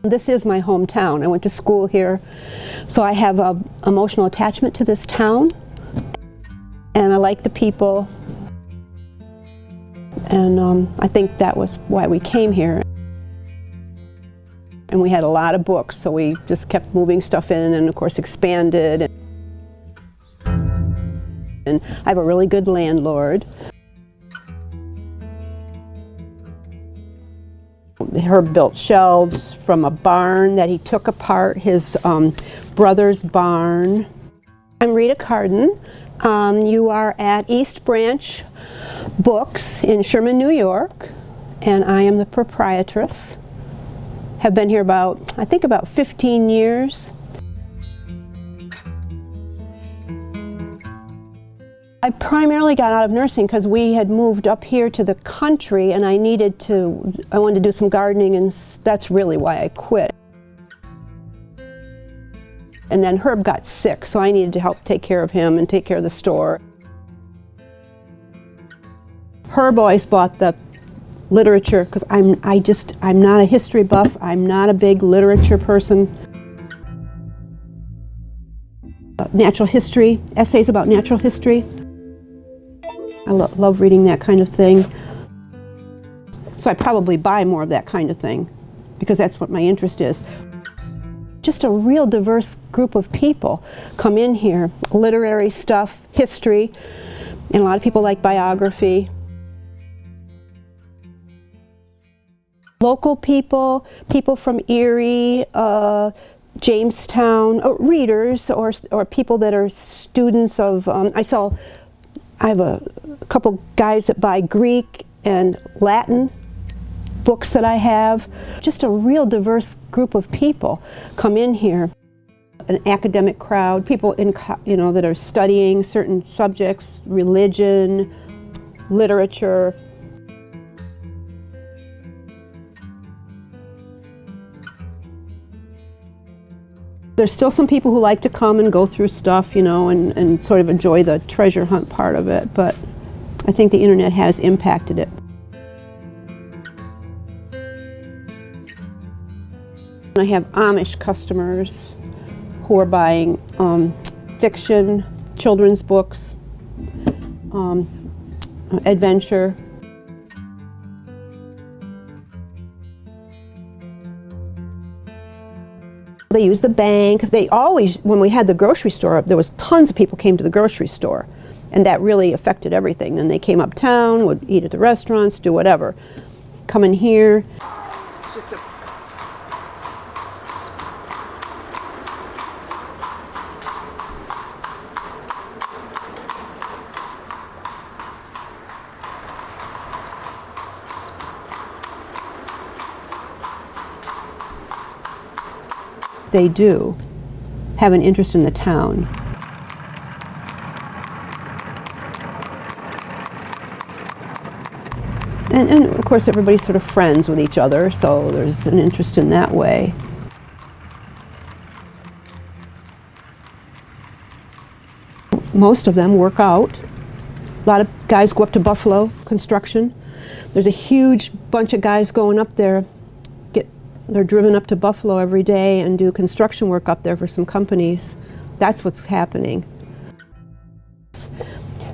This is my hometown. I went to school here, so I have an emotional attachment to this town, and I like the people, and I think that was why we came here. And we had a lot of books, so we just kept moving stuff in and of course expanded. And I have a really good landlord. Herb built shelves from a barn that he took apart, his brother's barn. I'm Reta Carden. You are at East Branch Books in Sherman, New York, and I am the proprietress. Have been here I think about 15 years. I primarily got out of nursing because we had moved up here to the country and I wanted to do some gardening, and that's really why I quit. And then Herb got sick, so I needed to help take care of him and take care of the store. Herb always bought the literature because I'm not a history buff. I'm not a big literature person. Natural history, essays about natural history. I love reading that kind of thing. So I probably buy more of that kind of thing because that's what my interest is. Just a real diverse group of people come in here. Literary stuff, history, and a lot of people like biography. Local people, people from Erie, Jamestown, readers or people that are students of, I have a couple guys that buy Greek and Latin books that I have. Just a real diverse group of people come in here. An academic crowd, people that are studying certain subjects, religion, literature. There's still some people who like to come and go through stuff, and sort of enjoy the treasure hunt part of it, but I think the internet has impacted it. I have Amish customers who are buying fiction, children's books, adventure. They use the bank. When we had the grocery store, there was tons of people came to the grocery store, and that really affected everything. Then they came uptown, would eat at the restaurants, do whatever. Come in here. They do have an interest in the town. And of course everybody's sort of friends with each other, so there's an interest in that way. Most of them work out. A lot of guys go up to Buffalo, construction. There's a huge bunch of guys going up there. They're driven up to Buffalo every day and do construction work up there for some companies. That's what's happening.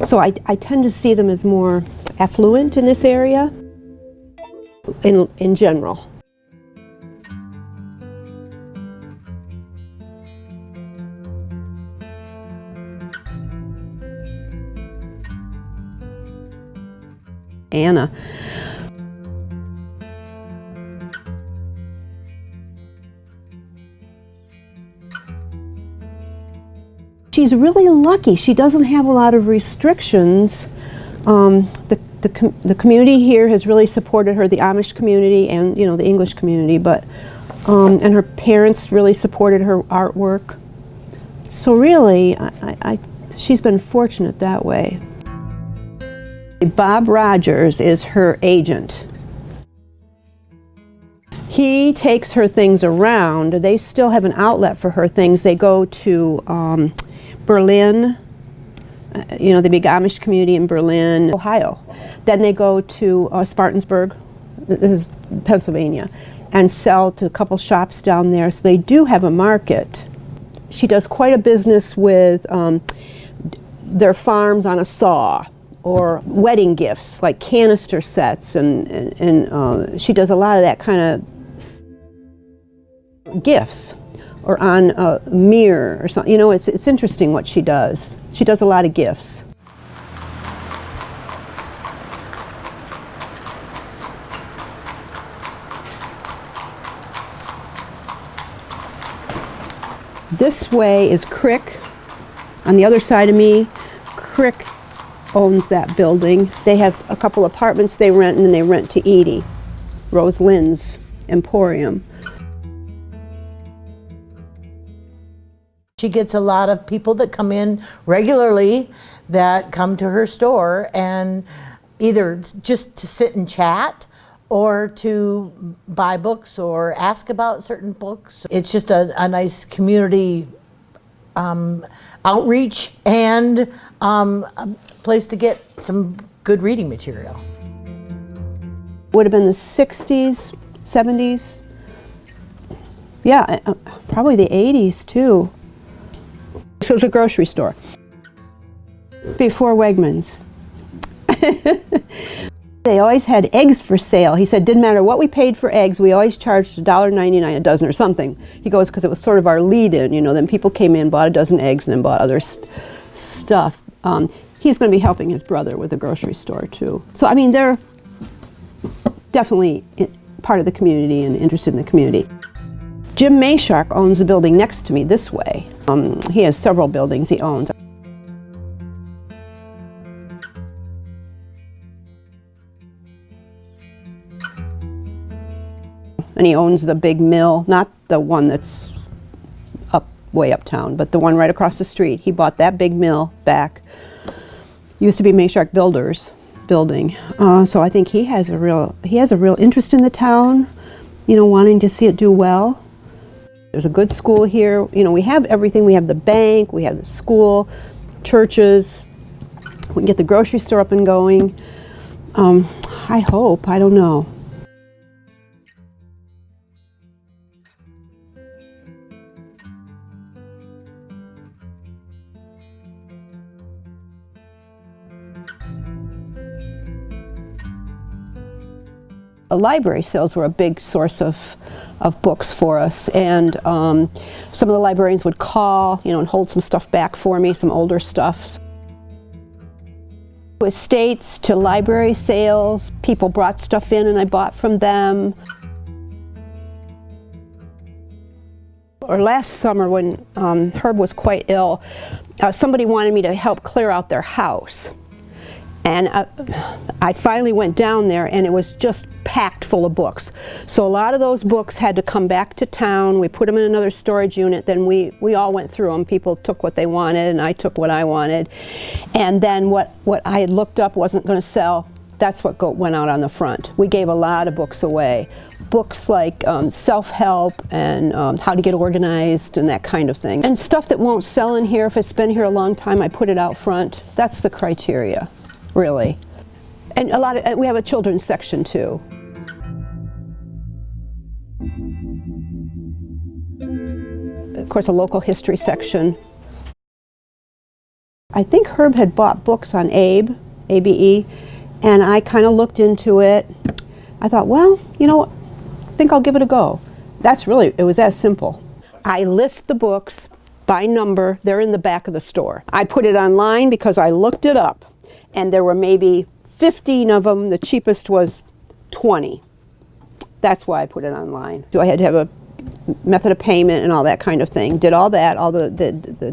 So I tend to see them as more affluent in this area, in general. Anna. She's really lucky. She doesn't have a lot of restrictions. The community here has really supported her, the Amish community and the English community, but and her parents really supported her artwork. So really, she's been fortunate that way. Bob Rogers is her agent. He takes her things around. They still have an outlet for her things. They go to Berlin, the big Amish community in Berlin, Ohio. Then they go to Spartansburg, this is Pennsylvania. and sell to a couple shops down there, so they do have a market. She does quite a business with their farms on a saw, or wedding gifts like canister sets, and she does a lot of that kind of gifts, or on a mirror or something. You know, it's interesting what she does. She does a lot of gifts. This way is Crick. On the other side of me, Crick owns that building. They have a couple apartments they rent, and then they rent to Edie, Rose Lynn's Emporium. She gets a lot of people that come in regularly that come to her store, and either just to sit and chat or to buy books or ask about certain books. It's just a nice community outreach and a place to get some good reading material. Would have been the 60s, 70s. Yeah, probably the 80s too. It was a grocery store before Wegmans. They always had eggs for sale. He said, didn't matter what we paid for eggs, we always charged $1.99 a dozen or something. He goes, because it was sort of our lead-in, you know, then people came in, bought a dozen eggs, and then bought other stuff. He's going to be helping his brother with the grocery store too. So, I mean, they're definitely part of the community and interested in the community. Jim Mayshark owns the building next to me this way. He has several buildings he owns. And he owns the big mill, not the one that's way uptown, but the one right across the street. He bought that big mill back. Used to be Mayshark Builders building. So I think he has a real interest in the town, you know, wanting to see it do well. There's a good school here. You know, we have everything. We have the bank, we have the school, churches. We can get the grocery store up and going. I hope, I don't know. The library sales were a big source of books for us, and some of the librarians would call, you know, and hold some stuff back for me, some older stuff. Estates to library sales, people brought stuff in and I bought from them. Or last summer when Herb was quite ill, somebody wanted me to help clear out their house. And I finally went down there and it was just packed full of books. So a lot of those books had to come back to town. We put them in another storage unit. Then we all went through them. People took what they wanted and I took what I wanted. And then what I had looked up wasn't going to sell, that's what went out on the front. We gave a lot of books away. Books like self-help and how to get organized and that kind of thing. And stuff that won't sell in here, if it's been here a long time, I put it out front. That's the criteria. Really. And we have a children's section too. Of course, a local history section. I think Herb had bought books on Abe, A-B-E, and I kind of looked into it. I thought, well, you know, I think I'll give it a go. It was that simple. I list the books by number. They're in the back of the store. I put it online because I looked it up. And there were maybe 15 of them. The cheapest was 20. That's why I put it online. So I had to have a method of payment and all that kind of thing. Did all that, all the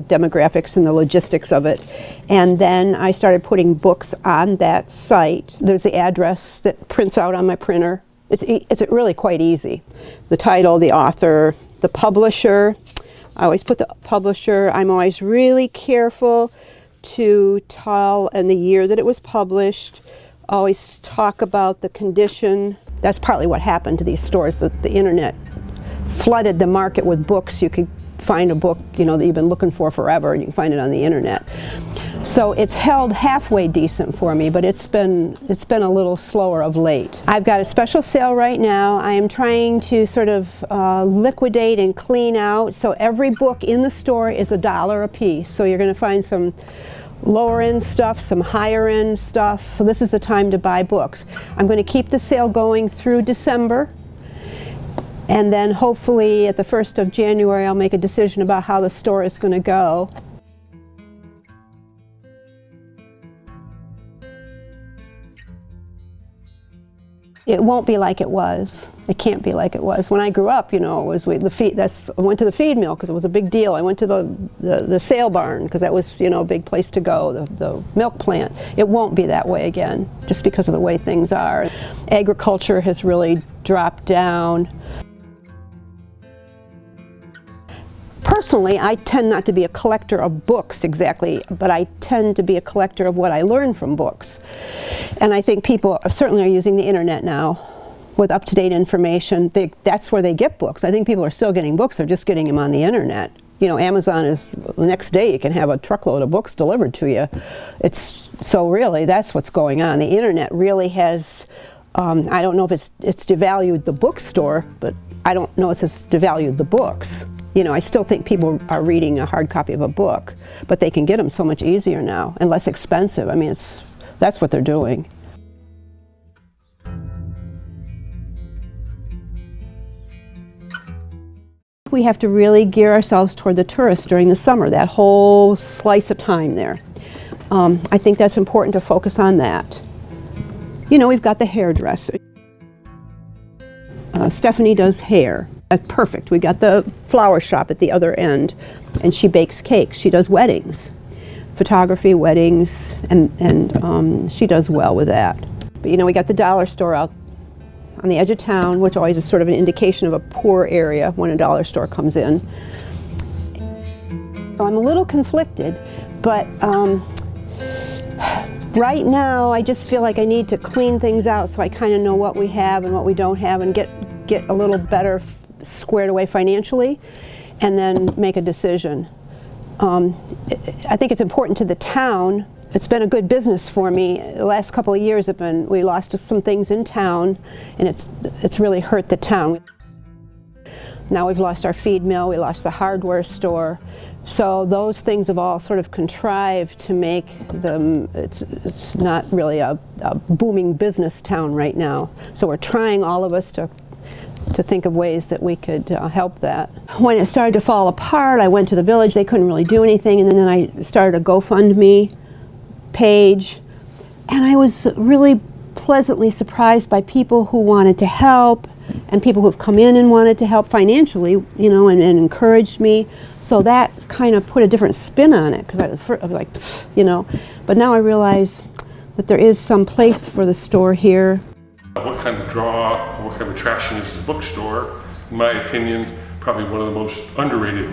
demographics and the logistics of it. And then I started putting books on that site. There's the address that prints out on my printer. It's really quite easy. The title, the author, the publisher. I always put the publisher. I'm always really careful to tell and the year that it was published. Always talk about the condition. That's partly what happened to these stores, that the internet flooded the market with books. You could find a book, you know, that you've been looking for forever and you can find it on the internet. So it's held halfway decent for me, but it's been a little slower of late. I've got a special sale right now. I am trying to sort of liquidate and clean out. So every book in the store is $1 a piece. So you're going to find some lower end stuff, some higher end stuff. So this is the time to buy books. I'm going to keep the sale going through December. And then hopefully at the 1st of January I'll make a decision about how the store is going to go. It won't be like it was. It can't be like it was. When I grew up, you know, it was I went to the feed mill because it was a big deal. I went to the sale barn because that was, you know, a big place to go, the milk plant. It won't be that way again, just because of the way things are. Agriculture has really dropped down. Personally, I tend not to be a collector of books exactly, but I tend to be a collector of what I learn from books. And I think people certainly are using the internet now with up-to-date information. That's where they get books. I think people are still getting books, they're just getting them on the internet. You know, Amazon is, the next day you can have a truckload of books delivered to you. So really, that's what's going on. The internet really has, I don't know if it's devalued the bookstore, but I don't know if it's devalued the books. You know, I still think people are reading a hard copy of a book, but they can get them so much easier now and less expensive. I mean, that's what they're doing. We have to really gear ourselves toward the tourists during the summer, that whole slice of time there. I think that's important to focus on that. You know, we've got the hairdresser. Stephanie does hair. Perfect. We got the flower shop at the other end, and she bakes cakes. She does weddings, photography, weddings, and she does well with that. But you know, we got the dollar store out on the edge of town, which always is sort of an indication of a poor area when a dollar store comes in. So I'm a little conflicted, but right now I just feel like I need to clean things out so I kind of know what we have and what we don't have and get a little better squared away financially, and then make a decision. I think it's important to the town. It's been a good business for me. The last couple of years we lost some things in town, and it's really hurt the town. Now we've lost our feed mill, we lost the hardware store. So those things have all sort of contrived to make them, it's not really a booming business town right now. So we're trying, all of us, to think of ways that we could help that. When it started to fall apart, I went to the village. They couldn't really do anything, and then I started a GoFundMe page, and I was really pleasantly surprised by people who wanted to help, and people who've come in and wanted to help financially, you know, and encouraged me. So that kind of put a different spin on it, because I was like, you know. But now I realize that there is some place for the store here. What kind of draw, what kind of attraction is the bookstore? In my opinion, probably one of the most underrated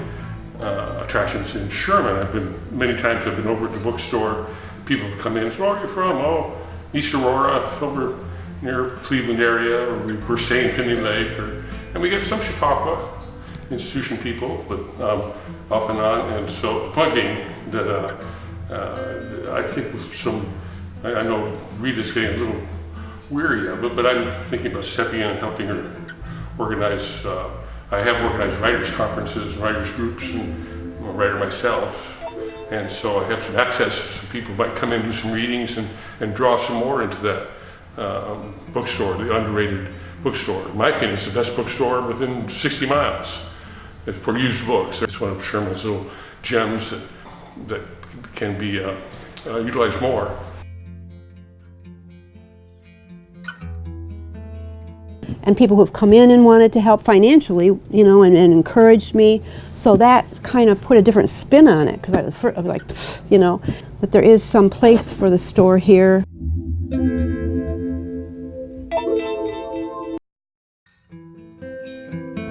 attractions in Sherman. Many times I've been over at the bookstore. People have come in and said, "Oh, where are you from?" "Oh, East Aurora, over near Cleveland area," or we're staying in Finley Lake, and we get some Chautauqua institution people, but off and on. And so the point being that I think with some, I know Reta's getting a little weary of it, but I'm thinking about stepping in and helping her organize. I have organized writers' conferences, writers' groups, and I'm a writer myself. And so I have some access, so people might come in, do some readings, and draw some more into that bookstore, the underrated bookstore. In my opinion, it's the best bookstore within 60 miles for used books. It's one of Sherman's little gems that can be utilized more. And people who've come in and wanted to help financially, you know, and encouraged me. So that kind of put a different spin on it, because I was like, you know, that there is some place for the store here.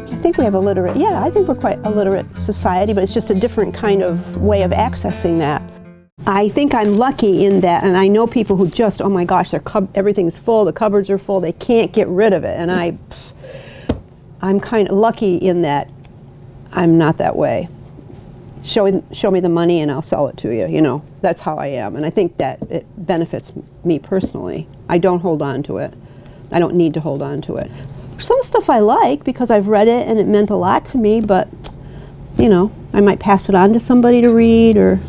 I think we have I think we're quite a literate society, but it's just a different kind of way of accessing that. I think I'm lucky in that, and I know people who just, oh my gosh, everything's full, the cupboards are full, they can't get rid of it, and I'm kind of lucky in that I'm not that way. show me the money and I'll sell it to you. You know, that's how I am, and I think that it benefits me personally. I don't hold on to it. I don't need to hold on to it. Some stuff I like because I've read it and it meant a lot to me, but you know, I might pass it on to somebody to read, or